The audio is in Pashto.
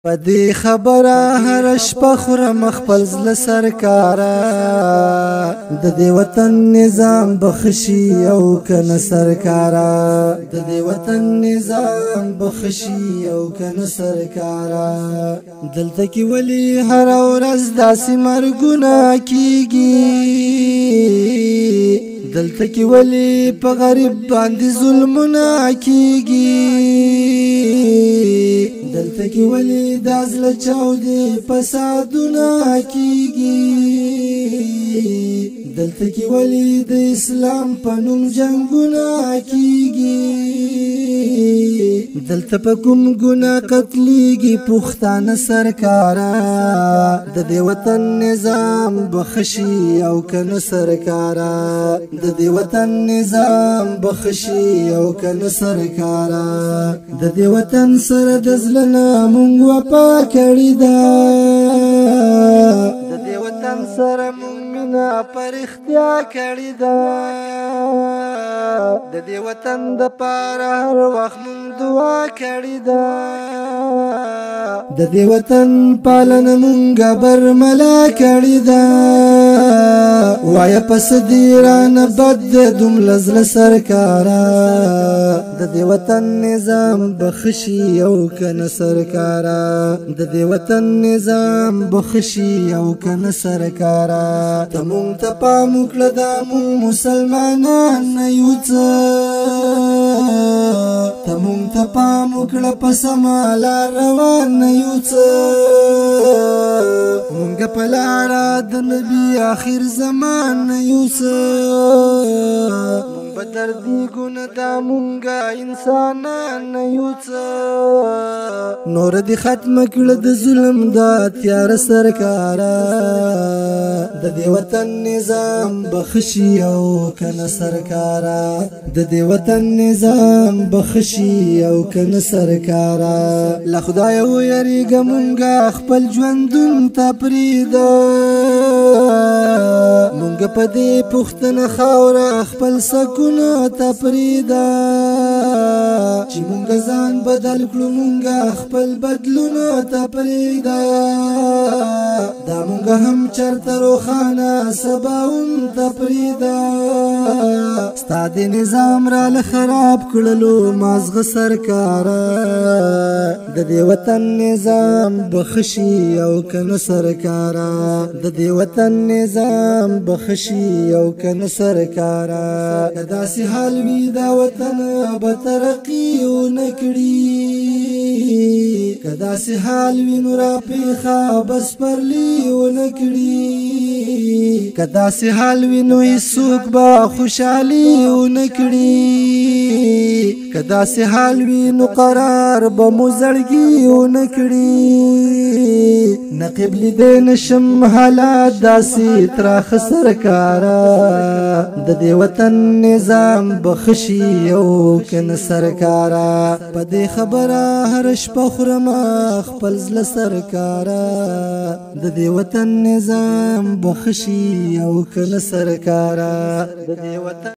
پدې خبره هر شپه خورم خپل زله سرکارا د دې وطن نظام بخشي او کنه سرکارا د دې وطن نظام بخشي او کنه سرکارا دلته کې ولی هر ورځ داسې مرګونه کیږي دلته کې ولی په غریب باندې ظلمونه کیږي دلته کې ولی دازل چاودي فسادونه کیږي دلته کې ولی د اسلام په نوم جنگونه کیږي دلته په کوم ګناه قتلېږي پښتانه سرکارا د دې وطن نظام بخشي او کنه سرکارا د دې وطن نظام بخشي او کنه سرکارا د دې وطن سره د زلنا مونږ وپا کړی دا د دې وطن سره مونږ مینا پر اختیا کړی دا د دې وطن د پاره هر وخت مونږ دعا کړی دا د دې وطن پالنه مونږ برملا کړی دا وای پس دیران بد دوم لزل سرکارا د دې وطن نظام بخشي او کنه سرکارا د دې وطن نظام بخشي او کنه سرکارا تمون ته پام وکړه د مسلمانان نه یو څه تمون ته پام وکړه په سما لار روان نه یو څه مونږ په لاره د نبي آخر زمان نه یو څه بدردی ګونه دا مونږه انسانان نه یو څه نور دې ختم کړه د ظلم دا تیار سرکارا د دې وطن نظام بخشي او کنه سرکارا د دې وطن نظام بخشي او کنه سرکارا له خدای ويریږه مونږه خپل ژوندون ته پریدا مونږ په دې پښتنه خاوره خپل سکونه ته پریدا چې مونږ ځان بدل کړو مونږ خپل بدلونه ته پریدا دا مونږ هم چرته روخانه سباون ته پریدا ستا د نظام را خراب کړلو مازغه سرکارا د دې وطن نظام بخشي او کنه سرکارا د دې وطن نظام بخشي او کنه سرکارا کدا سي حال وی دا وطن به ترقی ونکړي کدا سي حال وی نور پیخا بس پرلی ونکړي کدا سي حال وی نو هیڅوک با خوشحالي ونکړي کدا سي حال وی نو قرار به مزړګي ونکړي نقبل دین شم حالات داسي تراخ سرکارا د دې وطن نظام بخشي او کنه سرکارا په دې خبره هر شپه خورم خپل زله سرکارا د دې وطن نظام بخشي او کنه سرکارا د دې وطن